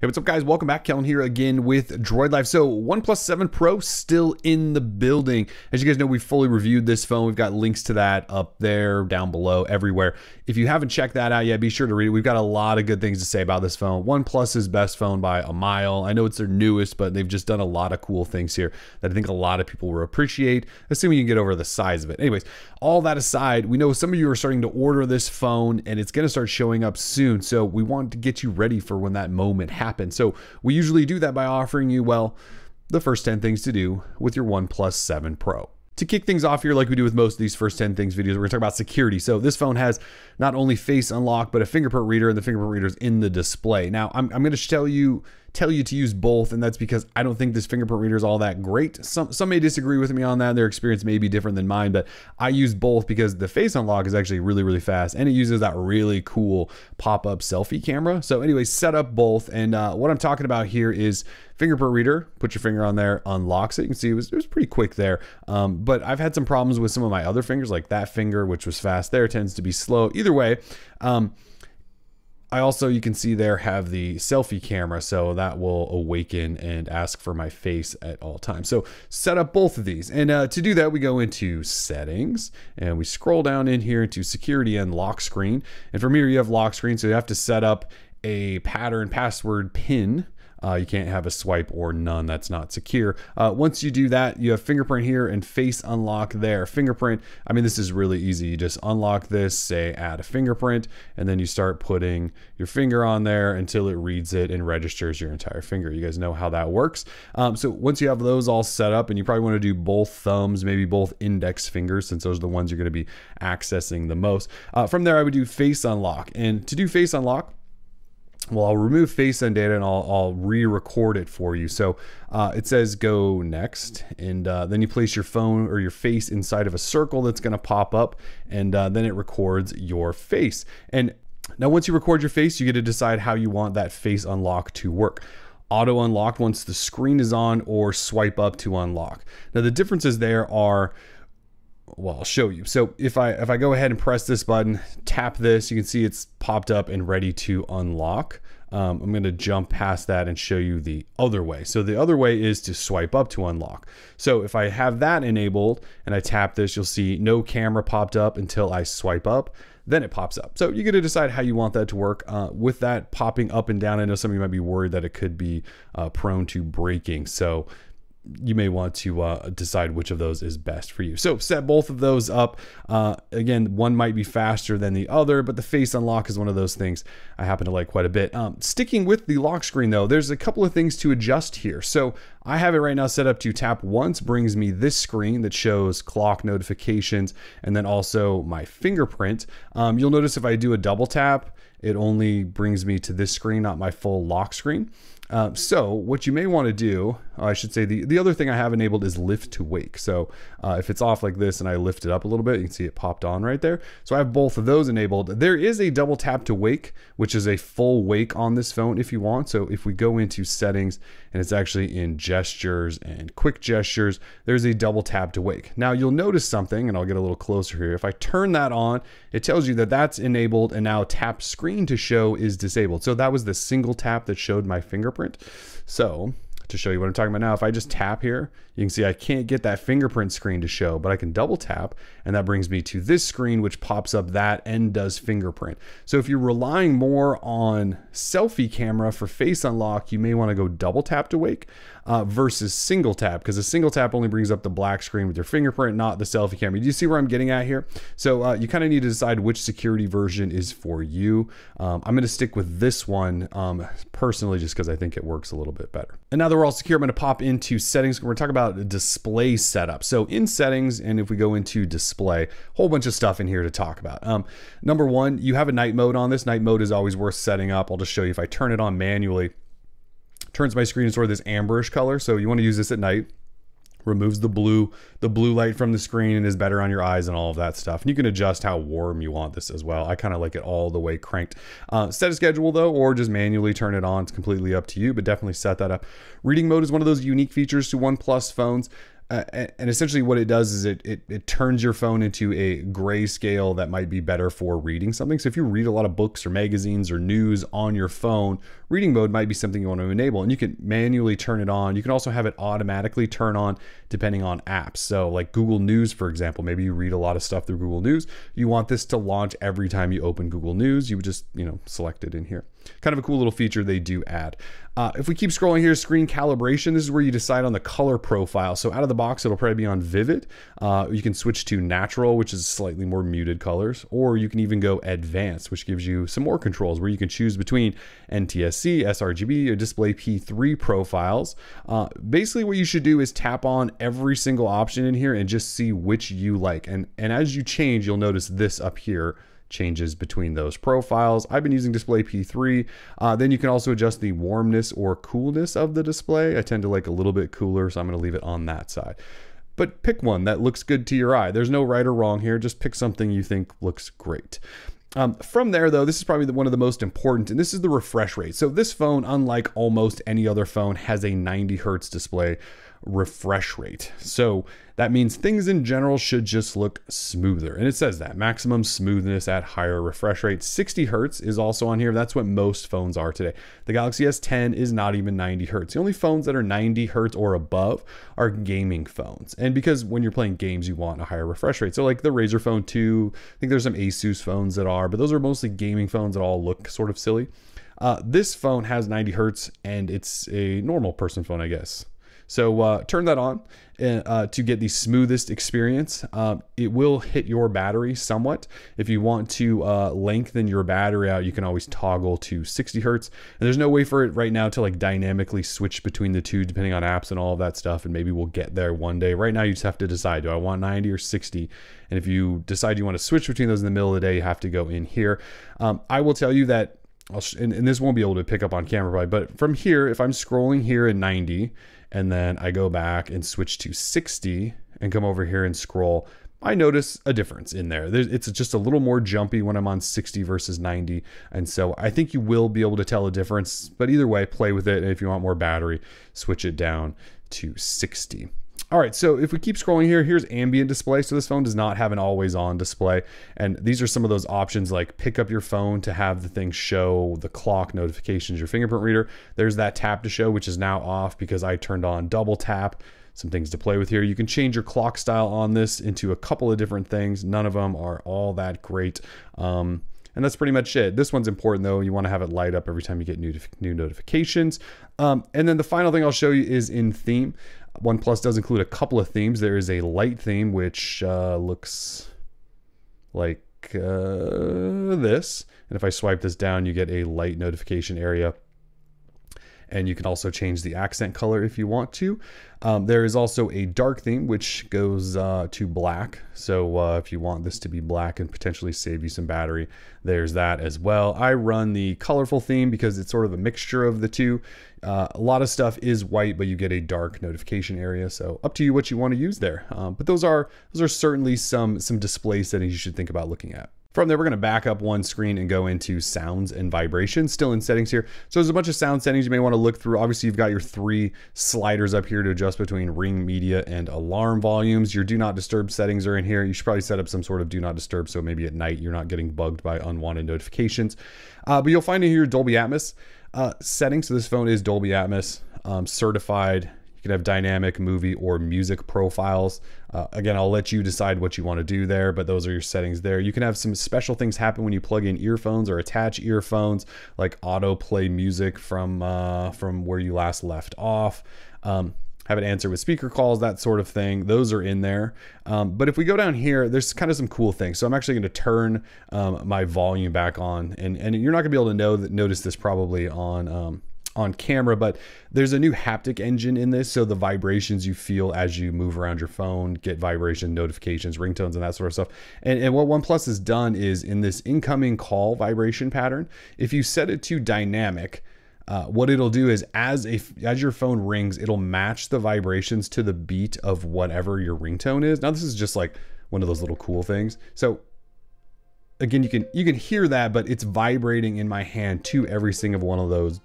Hey, what's up guys? Welcome back. Kellen here again with Droid Life. So OnePlus 7 Pro still in the building. As you guys know, we fully reviewed this phone. We've got links to that up there, down below, everywhere. If you haven't checked that out yet, be sure to read it. We've got a lot of good things to say about this phone. OnePlus's best phone by a mile. I know it's their newest, but they've just done a lot of cool things here that I think a lot of people will appreciate, assuming you can get over the size of it. Anyways, all that aside, we know some of you are starting to order this phone and it's going to start showing up soon. So we want to get you ready for when that moment happens. So we usually do that by offering you, well, the first 10 things to do with your OnePlus 7 Pro. To kick things off here, like we do with most of these first 10 things videos, we're gonna talk about security. So this phone has not only face unlock, but a fingerprint reader, and the fingerprint reader is in the display. Now, I'm gonna tell you to use both, and that's because I don't think this fingerprint reader is all that great. Some may disagree with me on that. Their experience may be different than mine, but I use both because the face unlock is actually really, really fast, and it uses that really cool pop-up selfie camera. So anyway, set up both, and what I'm talking about here is fingerprint reader. Put your finger on there, unlocks it. You can see it was pretty quick there, but I've had some problems with some of my other fingers, like that finger, which was fast there, tends to be slow. Either way, I also, you can see there, have the selfie camera, so that will awaken and ask for my face at all times. So set up both of these, and to do that, we go into settings and we scroll down in here into security and lock screen. And from here, you have lock screen, so you have to set up a pattern password pin. You can't have a swipe or none. That's not secure. Once you do that, you have fingerprint here and face unlock there. Fingerprint, I mean, this is really easy. You just unlock this, say add a fingerprint, and then you start putting your finger on there until it reads it and registers your entire finger. You guys know how that works. So once you have those all set up, and you probably want to do both thumbs, maybe both index fingers, since those are the ones you're going to be accessing the most. From there, I would do face unlock. And to do face unlock, well, I'll remove face and data and I'll re-record it for you. So it says go next, and then you place your phone or your face inside of a circle that's going to pop up, and then it records your face. And now once you record your face, you get to decide how you want that face unlock to work. Auto unlock once the screen is on, or swipe up to unlock. Now the differences there are, well, I'll show you. So if I go ahead and press this button, tap this, you can see it's popped up and ready to unlock. I'm going to jump past that and show you the other way. So the other way is to swipe up to unlock. So if I have that enabled and I tap this, you'll see no camera popped up until I swipe up. Then it pops up. So you get to decide how you want that to work. With that popping up and down, I know some of you might be worried that it could be prone to breaking. So you may want to decide which of those is best for you. So set both of those up. Again, one might be faster than the other, but the face unlock is one of those things I happen to like quite a bit. Sticking with the lock screen though, there's a couple of things to adjust here. So I have it right now set up to tap once brings me this screen that shows clock notifications and then also my fingerprint. You'll notice if I do a double tap, it only brings me to this screen, not my full lock screen. So what you may want to do, I should say the other thing I have enabled is lift to wake. So if it's off like this and I lift it up a little bit, you can see it popped on right there. So I have both of those enabled. There is a double tap to wake, which is a full wake on this phone if you want. So if we go into settings, and it's actually in gestures and quick gestures, there's a double tap to wake. Now you'll notice something, and I'll get a little closer here. If I turn that on, it tells you that that's enabled, and now tap screen to show is disabled. So that was the single tap that showed my fingerprint. So to show you what I'm talking about now, if I just tap here, you can see I can't get that fingerprint screen to show, but I can double tap, and that brings me to this screen, which pops up that and does fingerprint. So if you're relying more on selfie camera for face unlock, you may want to go double tap to wake versus single tap, because a single tap only brings up the black screen with your fingerprint, not the selfie camera. Do you see where I'm getting at here? So you kind of need to decide which security version is for you. I'm going to stick with this one personally, just because I think it works a little bit better. And now that we're all secure, I'm going to pop into settings. We're going to talk about display setup. So in settings, and if we go into display, whole bunch of stuff in here to talk about. Number one, you have a night mode on this. Night mode is always worth setting up. I'll just show you. If I turn it on manually, turns my screen in sort of this amberish color. So you want to use this at night. Removes the blue light from the screen and is better on your eyes and all of that stuff. And you can adjust how warm you want this as well. I kind of like it all the way cranked. Set a schedule though, or just manually turn it on. It's completely up to you, but definitely set that up. Reading mode is one of those unique features to OnePlus phones. And essentially what it does is it turns your phone into a grayscale that might be better for reading something. So if you read a lot of books or magazines or news on your phone, reading mode might be something you want to enable, and you can manually turn it on. You can also have it automatically turn on depending on apps. So like Google News, for example, maybe you read a lot of stuff through Google News. You want this to launch every time you open Google News. You would just, select it in here. Kind of a cool little feature they do add. If we keep scrolling here, screen calibration, this is where you decide on the color profile. So out of the box, it'll probably be on vivid. You can switch to natural, which is slightly more muted colors, or you can even go advanced, which gives you some more controls where you can choose between NTSC, sRGB, or display P3 profiles. Basically what you should do is tap on every single option in here and just see which you like. And as you change, you'll notice this up here changes between those profiles. I've been using display P3. Then you can also adjust the warmness or coolness of the display. I tend to like a little bit cooler, so I'm going to leave it on that side. But pick one that looks good to your eye. There's no right or wrong here. Just pick something you think looks great. From there though, this is probably one of the most important, and this is the refresh rate. So this phone, unlike almost any other phone, has a 90 Hertz display refresh rate. So that means things in general should just look smoother. And it says that maximum smoothness at higher refresh rate. 60 Hertz is also on here. That's what most phones are today. The Galaxy S10 is not even 90 Hertz. The only phones that are 90 Hertz or above are gaming phones. And because when you're playing games, you want a higher refresh rate. So like the Razer Phone 2, I think there's some Asus phones that are, but those are mostly gaming phones that all look sort of silly. This phone has 90 Hertz and it's a normal person phone, I guess. So turn that on to get the smoothest experience. It will hit your battery somewhat. If you want to lengthen your battery out, you can always toggle to 60 Hertz. And there's no way for it right now to like dynamically switch between the two depending on apps and all of that stuff. And maybe we'll get there one day. Right now you just have to decide, do I want 90 or 60? And if you decide you want to switch between those in the middle of the day, you have to go in here. I will tell you that, and this won't be able to pick up on camera probably, but from here, if I'm scrolling here at 90, and then I go back and switch to 60 and come over here and scroll, I notice a difference in there. It's just a little more jumpy when I'm on 60 versus 90. And so I think you will be able to tell a difference, but either way, play with it. And if you want more battery, switch it down to 60. All right, so if we keep scrolling here, here's ambient display. So this phone does not have an always on display. And these are some of those options like pick up your phone to have the thing show the clock notifications, your fingerprint reader. There's that tap to show, which is now off because I turned on double tap. Some things to play with here. You can change your clock style on this into a couple of different things. None of them are all that great. And that's pretty much it. This one's important though. You want to have it light up every time you get new notifications. And then the final thing I'll show you is in theme. OnePlus does include a couple of themes. There is a light theme, which looks like this. And if I swipe this down, you get a light notification area. And you can also change the accent color if you want to. There is also a dark theme, which goes to black. So if you want this to be black and potentially save you some battery, there's that as well. I run the colorful theme because it's sort of a mixture of the two. A lot of stuff is white, but you get a dark notification area. So up to you what you want to use there. But those are certainly some display settings you should think about looking at. From there, we're going to back up one screen and go into sounds and vibrations, still in settings here. So there's a bunch of sound settings you may want to look through. Obviously, you've got your 3 sliders up here to adjust between ring, media, and alarm volumes. Your do not disturb settings are in here. You should probably set up some sort of do not disturb so maybe at night you're not getting bugged by unwanted notifications. But you'll find in here Dolby Atmos settings. So this phone is Dolby Atmos certified. You can have dynamic, movie, or music profiles. Again, I'll let you decide what you want to do there, but those are your settings there. You can have some special things happen when you plug in earphones or attach earphones, like auto play music from where you last left off. Have it answer with speaker calls, that sort of thing. Those are in there. But if we go down here, there's kind of some cool things. So I'm actually going to turn my volume back on, and you're not going to be able to notice this probably on camera, but there's a new haptic engine in this. So the vibrations you feel as you move around your phone, get vibration notifications, ringtones, and that sort of stuff. And what OnePlus has done is in this incoming call vibration pattern, if you set it to dynamic, what it'll do is as your phone rings, it'll match the vibrations to the beat of whatever your ringtone is. Now this is just like one of those little cool things. So again, you can hear that, but it's vibrating in my hand to every single one of those,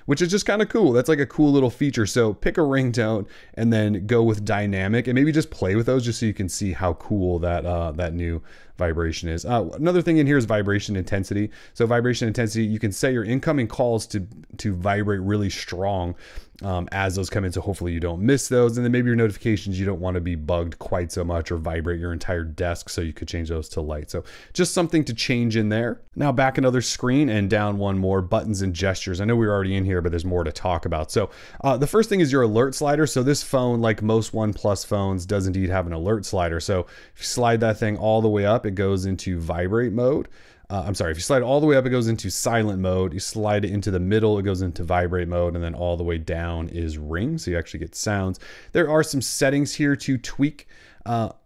which is just kind of cool. That's like a cool little feature. So pick a ringtone and then go with dynamic, and maybe just play with those just so you can see how cool that that new vibration is. Another thing in here is vibration intensity. So vibration intensity, you can set your incoming calls to vibrate really strong as those come in, so hopefully you don't miss those. And then maybe your notifications, you don't want to be bugged quite so much or vibrate your entire desk, so you could change those to light. So just something to change in there. Now back another screen and down one more, buttons and gestures. I know we were already in here, but there's more to talk about. So the first thing is your alert slider. So this phone, like most OnePlus phones, does indeed have an alert slider. So if you slide that thing all the way up, it goes into vibrate mode. I'm sorry, if you slide all the way up, it goes into silent mode. You slide it into the middle, it goes into vibrate mode, and then all the way down is ring, so you actually get sounds. There are some settings here to tweak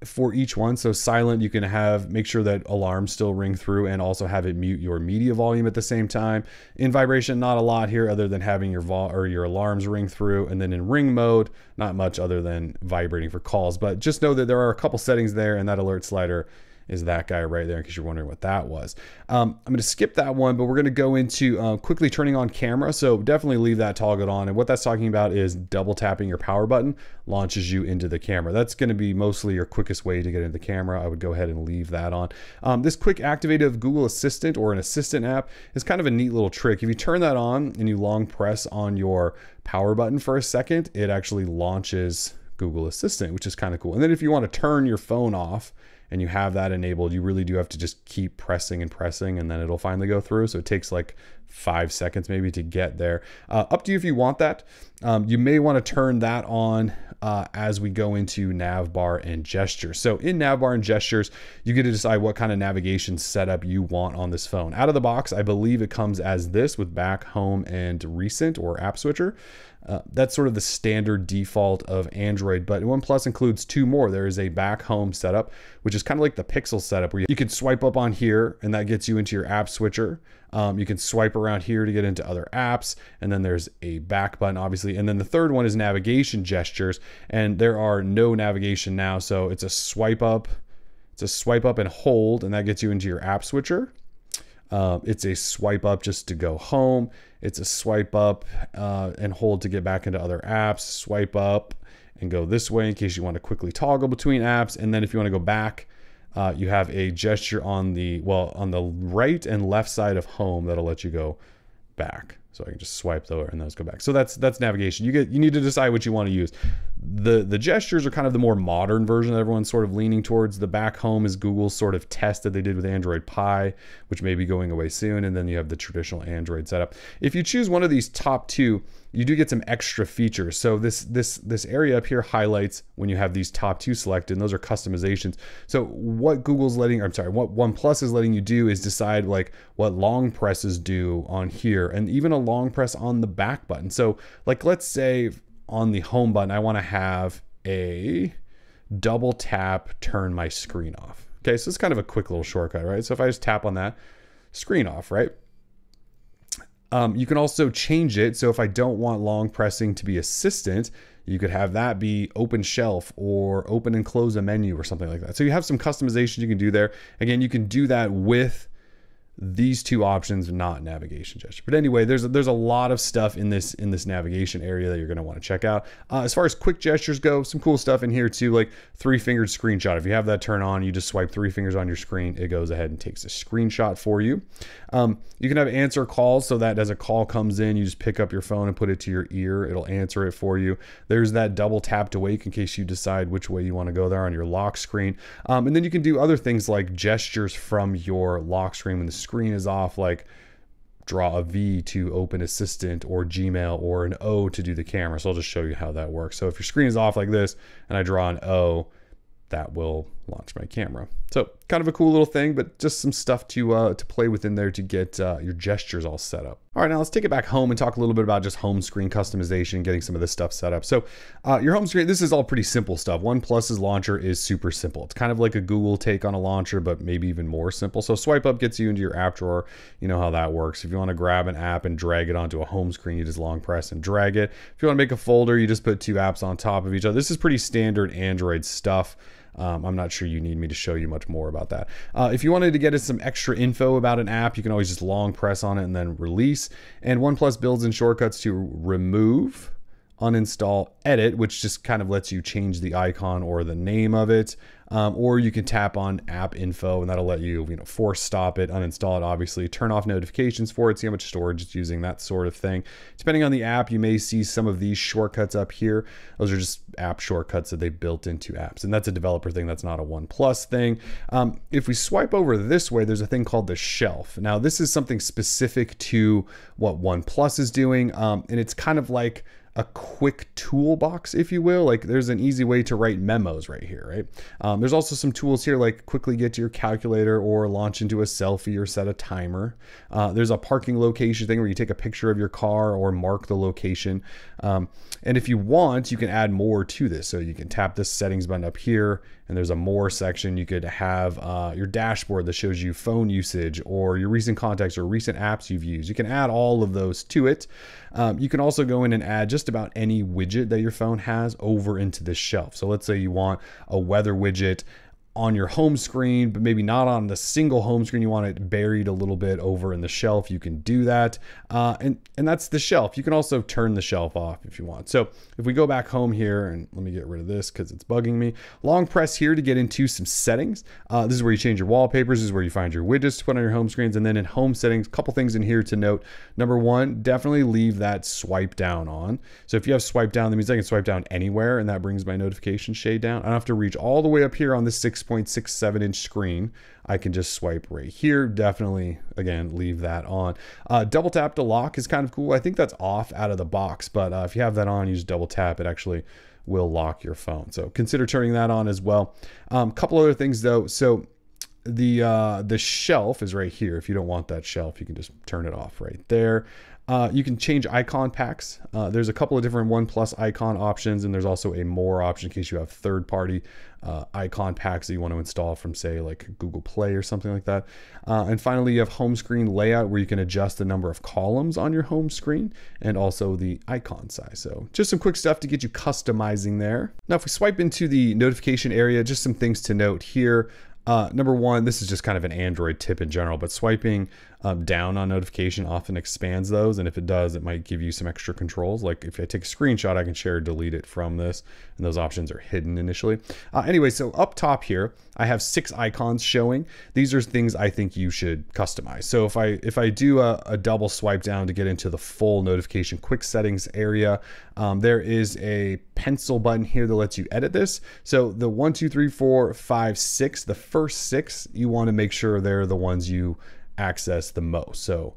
for each one. So silent, you can make sure that alarms still ring through and also have it mute your media volume at the same time. In vibration, not a lot here other than having your alarms ring through. And then in ring mode, not much other than vibrating for calls. But just know that there are a couple settings there, and that alert slider is that guy right there, in case you're wondering what that was. I'm going to skip that one, but we're going to go into quickly turning on camera. So definitely leave that toggled on. And what that's talking about is double tapping your power button launches you into the camera. That's going to be mostly your quickest way to get into the camera. I would go ahead and leave that on. This quick activate of Google Assistant or an assistant app is kind of a neat little trick. If you turn that on and you long press on your power button for a second, it actually launches Google Assistant, which is kind of cool. And then if you want to turn your phone off and you have that enabled, you really do have to just keep pressing and pressing, and then it'll finally go through. So it takes like 5 seconds maybe to get there. Up to you if you want that. You may want to turn that on as we go into nav bar and gestures. So in nav bar and gestures, you get to decide what kind of navigation setup you want on this phone. Out of the box, I believe it comes as this with back, home, and recent or app switcher. That's sort of the standard default of Android, but OnePlus includes 2 more. There is a back home setup, which is kind of like the Pixel setup, where you can swipe up on here and that gets you into your app switcher. You can swipe around here to get into other apps, and then there's a back button, obviously. And then the third one is navigation gestures, and there are no navigation now. So it's a swipe up and hold, and that gets you into your app switcher. It's a swipe up just to go home. It's a swipe up and hold to get back into other apps. Swipe up and go this way in case you want to quickly toggle between apps. And then if you want to go back, you have a gesture on the right and left side of home that'll let you go back. So I can just swipe over and those go back. So that's navigation. You need to decide what you want to use. The gestures are kind of the more modern version that everyone's sort of leaning towards. The back home is Google's sort of test that they did with Android Pie, which may be going away soon. And then you have the traditional Android setup. If you choose one of these top 2, you do get some extra features. So this area up here highlights when you have these top 2 selected, and those are customizations. So what what OnePlus is letting you do is decide like what long presses do on here, and even a long press on the back button. So like, let's say on the home button, I want to have a double tap, turn my screen off. Okay, so it's kind of a quick little shortcut, right? So if I just tap on that, screen off, right? You can also change it. So if I don't want long pressing to be assistant, you could have that be open shelf or open and close a menu or something like that. So you have some customization you can do there. Again, you can do that with these 2 options, not navigation gesture. But anyway, there's a lot of stuff in this navigation area that you're going to want to check out. As far as quick gestures go, some cool stuff in here too, like 3-fingered screenshot. If you have that turned on, you just swipe 3 fingers on your screen, it goes ahead and takes a screenshot for you. You can have answer calls, so that as a call comes in, you just pick up your phone and put it to your ear. It'll answer it for you. There's that double tap to wake in case you decide which way you want to go there on your lock screen. And then you can do other things like gestures from your lock screen when the screen is off, like draw a V to open Assistant, or Gmail, or an O to do the camera. So I'll just show you how that works. So if your screen is off like this and I draw an O, that will launch my camera. So kind of a cool little thing, but just some stuff to play with in there to get your gestures all set up. All right, now let's take it back home and talk a little bit about just home screen customization, getting some of this stuff set up. So your home screen, this is all pretty simple stuff. OnePlus's launcher is super simple. It's kind of like a Google take on a launcher, but maybe even more simple. So swipe up gets you into your app drawer. You know how that works. If you want to grab an app and drag it onto a home screen, you just long press and drag it. If you want to make a folder, you just put 2 apps on top of each other. This is pretty standard Android stuff. I'm not sure you need me to show you much more about that. If you wanted to get us some extra info about an app, you can always just long press on it and then release. And OnePlus builds in shortcuts to remove, uninstall, edit, which just kind of lets you change the icon or the name of it. Or you can tap on app info and that'll let you, force stop it, uninstall it, obviously, turn off notifications for it, see how much storage it's using, that sort of thing. Depending on the app, you may see some of these shortcuts up here. Those are just app shortcuts that they built into apps. And that's a developer thing. That's not a OnePlus thing. If we swipe over this way, there's a thing called the shelf. Now, this is something specific to what OnePlus is doing. And it's kind of like a quick toolbox, if you will. Like there's an easy way to write memos right here, right? There's also some tools here like quickly get to your calculator or launch into a selfie or set a timer. There's a parking location thing where you take a picture of your car or mark the location. And if you want, you can add more to this. So you can tap this settings button up here and there's a more section. You could have your dashboard that shows you phone usage or your recent contacts or recent apps you've used. You can add all of those to it. You can also go in and add just about any widget that your phone has over into this shelf. So let's say you want a weather widget on your home screen, but maybe not on the single home screen. You want it buried a little bit over in the shelf. You can do that. And that's the shelf. You can also turn the shelf off if you want. So if we go back home here, and let me get rid of this because it's bugging me. Long press here to get into some settings. This is where you change your wallpapers. This is where you find your widgets to put on your home screens. And then in home settings, a couple things in here to note. Number one, definitely leave that swipe down on. So if you have swipe down, that means I can swipe down anywhere and that brings my notification shade down. I don't have to reach all the way up here on this 6.67 inch screen. I can just swipe right here. Definitely, again, leave that on. Double tap to lock is kind of cool. I think that's off out of the box, but if you have that on, use double tap, it actually will lock your phone. So consider turning that on as well. Couple other things though. So the shelf is right here. If you don't want that shelf, you can just turn it off right there. You can change icon packs. There's a couple of different OnePlus icon options, and there's also a more option in case you have third-party icon packs that you want to install from, say, like Google Play or something like that. And finally, you have home screen layout where you can adjust the number of columns on your home screen and also the icon size. So just some quick stuff to get you customizing there. Now, if we swipe into the notification area, just some things to note here. Number one, this is just kind of an Android tip in general, but swiping down on notification often expands those. And if it does, it might give you some extra controls. Like if I take a screenshot, I can share or delete it from this. And those options are hidden initially. Anyway, so up top here, I have 6 icons showing. These are things I think you should customize. So if I do a double swipe down to get into the full notification quick settings area, there is a pencil button here that lets you edit this. So the 1, 2, 3, 4, 5, 6, the first 6, you want to make sure they're the ones you access the most. So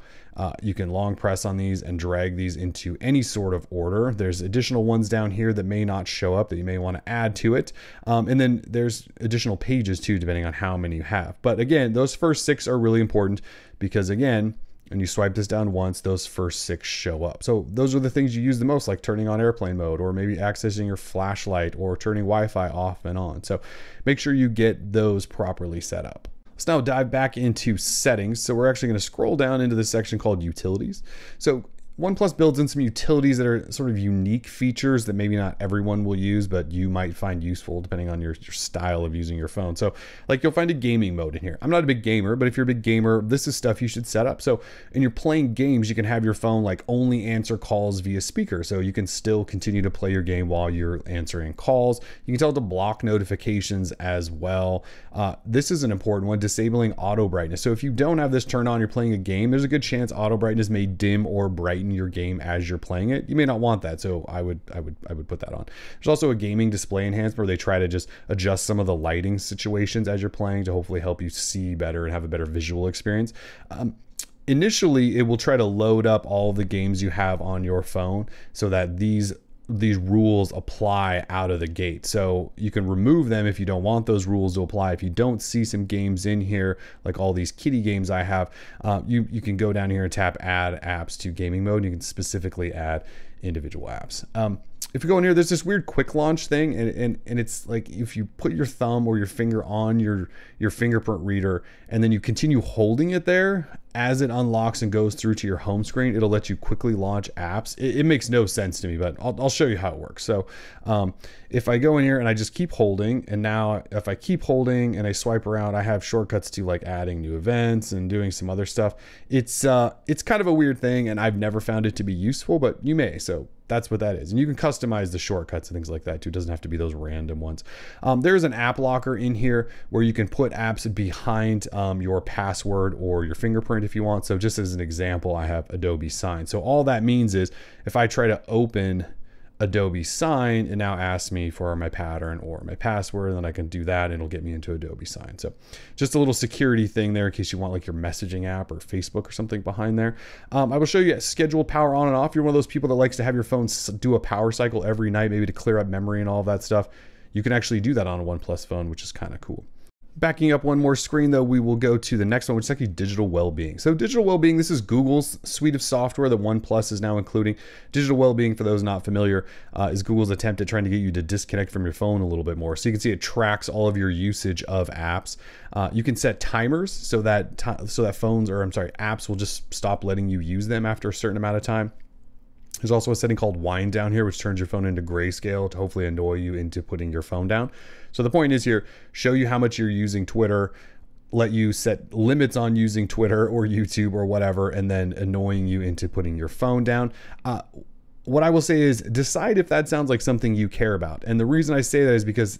you can long press on these and drag these into any sort of order. There's additional ones down here that may not show up that you may want to add to it. And then there's additional pages too, depending on how many you have. But again, those first 6 are really important because again, when you swipe this down once, those first 6 show up. So those are the things you use the most, like turning on airplane mode or maybe accessing your flashlight or turning Wi-Fi off and on. So make sure you get those properly set up. Let's now dive back into settings. So we're actually going to scroll down into this section called utilities. So OnePlus builds in some utilities that are sort of unique features that maybe not everyone will use, but you might find useful depending on your style of using your phone. So like you'll find a gaming mode in here. I'm not a big gamer, but if you're a big gamer, this is stuff you should set up. So when you're playing games, you can have your phone like only answer calls via speaker. So you can still continue to play your game while you're answering calls. You can tell it to block notifications as well. This is an important one, disabling auto brightness. So if you don't have this turned on, you're playing a game, there's a good chance auto brightness may dim or brighten your game as you're playing it. You may not want that, so I would put that on. There's also a gaming display enhancer where they try to just adjust some of the lighting situations as you're playing to hopefully help you see better and have a better visual experience. Initially, it will try to load up all the games you have on your phone so that these rules apply out of the gate. So you can remove them if you don't want those rules to apply. If you don't see some games in here, like all these kitty games I have, you can go down here and tap add apps to gaming mode. You can specifically add individual apps. If you go in here, there's this weird quick launch thing, and it's like if you put your thumb or your finger on your fingerprint reader and then you continue holding it there, as it unlocks and goes through to your home screen, it'll let you quickly launch apps. It makes no sense to me, but I'll show you how it works. So if I go in here and I just keep holding, and now if I keep holding and I swipe around, I have shortcuts to like adding new events and doing some other stuff. It's kind of a weird thing, and I've never found it to be useful, but you may. So that's what that is. And you can customize the shortcuts and things like that too. It doesn't have to be those random ones. There's an app locker in here where you can put apps behind your password or your fingerprint if you want. So just as an example, I have Adobe Sign. So all that means is if I try to open Adobe Sign, it now asks me for my pattern or my password, and then I can do that and it'll get me into Adobe Sign. So just a little security thing there in case you want like your messaging app or Facebook or something behind there. I will show you scheduled power on and off. You're one of those people that likes to have your phone do a power cycle every night, maybe to clear up memory and all of that stuff. You can actually do that on a OnePlus phone, which is kind of cool. Backing up one more screen though, we will go to the next one, which is actually digital well-being. So digital well-being, this is Google's suite of software that OnePlus is now including. Digital well-being, for those not familiar, is Google's attempt at trying to get you to disconnect from your phone a little bit more. So you can see it tracks all of your usage of apps. You can set timers so that apps will just stop letting you use them after a certain amount of time. There's also a setting called wind down here, which turns your phone into grayscale to hopefully annoy you into putting your phone down. So the point is here, show you how much you're using Twitter, let you set limits on using Twitter or YouTube or whatever, and then annoying you into putting your phone down. What I will say is decide if that sounds like something you care about. And the reason I say that is because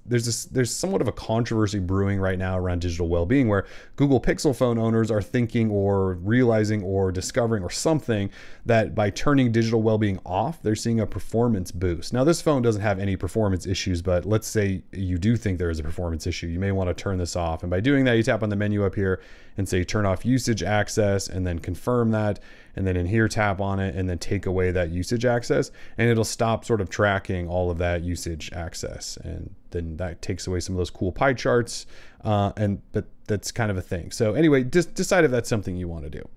there's somewhat of a controversy brewing right now around digital well-being, where Google Pixel phone owners are thinking or realizing or discovering or something that by turning digital well-being off, they're seeing a performance boost. Now, this phone doesn't have any performance issues, but let's say you do think there is a performance issue. You may want to turn this off. And by doing that, you tap on the menu up here and say turn off usage access, and then confirm that. And then in here, tap on it and then take away that usage access, and it'll stop sort of tracking all of that usage access. And then that takes away some of those cool pie charts. But that's kind of a thing. So anyway, just decide if that's something you want to do.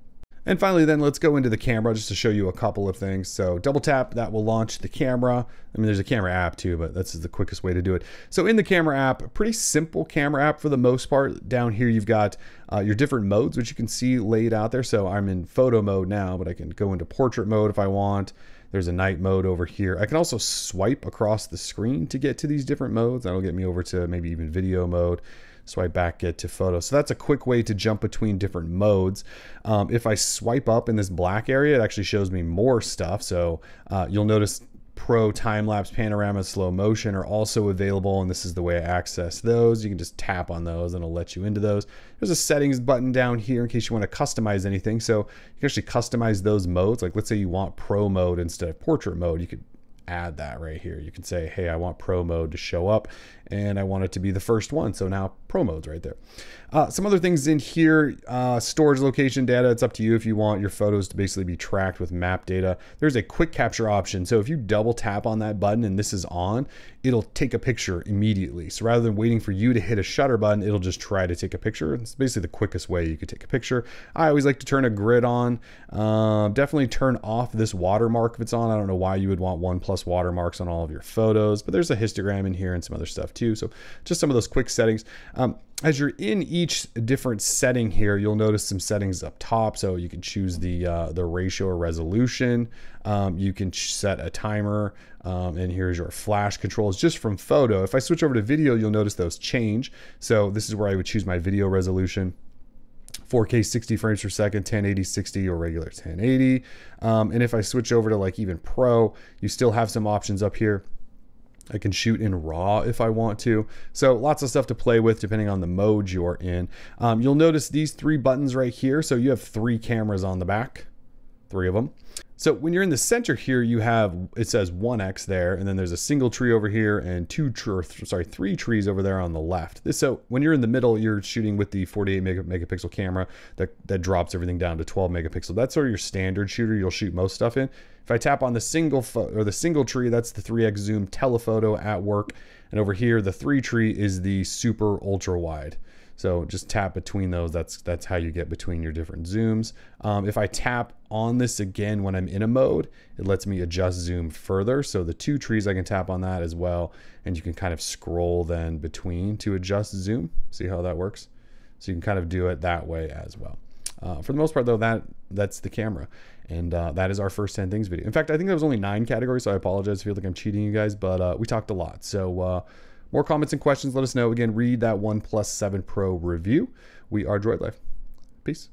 And finally, then let's go into the camera just to show you a couple of things. So double tap, that will launch the camera. I mean, there's a camera app too, but that's the quickest way to do it. So in the camera app, a pretty simple camera app for the most part. Down here, you've got your different modes, which you can see laid out there. So I'm in photo mode now, but I can go into portrait mode if I want. There's a night mode over here. I can also swipe across the screen to get to these different modes. That'll get me over to maybe even video mode. Swipe back, get to photo. So that's a quick way to jump between different modes. If I swipe up in this black area, it actually shows me more stuff. So you'll notice Pro, time-lapse, panorama, slow motion are also available, and this is the way I access those. You can just tap on those and it'll let you into those. There's a settings button down here in case you want to customize anything. So you can actually customize those modes. Like let's say you want Pro mode instead of portrait mode, you could add that right here. You can say, hey, I want Pro mode to show up and I want it to be the first one. So now Pro mode's right there. Some other things in here, storage location data. It's up to you if you want your photos to basically be tracked with map data. There's a quick capture option. So if you double tap on that button and this is on, it'll take a picture immediately. So rather than waiting for you to hit a shutter button, it'll just try to take a picture. It's basically the quickest way you could take a picture. I always like to turn a grid on. Definitely turn off this watermark if it's on. I don't know why you would want OnePlus watermarks on all of your photos, but there's a histogram in here and some other stuff too. So just some of those quick settings. As you're in each different setting here, you'll notice some settings up top. So you can choose the ratio or resolution. You can set a timer, and here's your flash controls just from photo. If I switch over to video, you'll notice those change. So this is where I would choose my video resolution. 4K 60 frames per second, 1080 60 or regular 1080. And if I switch over to like even Pro, you still have some options up here. I can shoot in RAW if I want to. So lots of stuff to play with depending on the mode you're in. You'll notice these three buttons right here. So you have three cameras on the back, three of them. So when you're in the center here, you have, it says 1x there, and then there's a single tree over here and three trees over there on the left. So when you're in the middle, you're shooting with the 48 megapixel camera that drops everything down to 12 megapixel. That's sort of your standard shooter you'll shoot most stuff in. If I tap on the single tree, that's the 3x zoom telephoto at work. And over here, the 3 tree is the super ultra wide. So just tap between those. That's how you get between your different zooms. If I tap on this again when I'm in a mode, it lets me adjust zoom further. So the 2 trees, I can tap on that as well. And you can kind of scroll then between to adjust zoom. See how that works? So you can kind of do it that way as well. For the most part, though, that's the camera. And that is our first 10 things video. In fact, I think there was only 9 categories, so I apologize if you feel like I'm cheating you guys, but we talked a lot. So more comments and questions, let us know. Again, read that OnePlus 7 Pro review. We are Droid Life. Peace.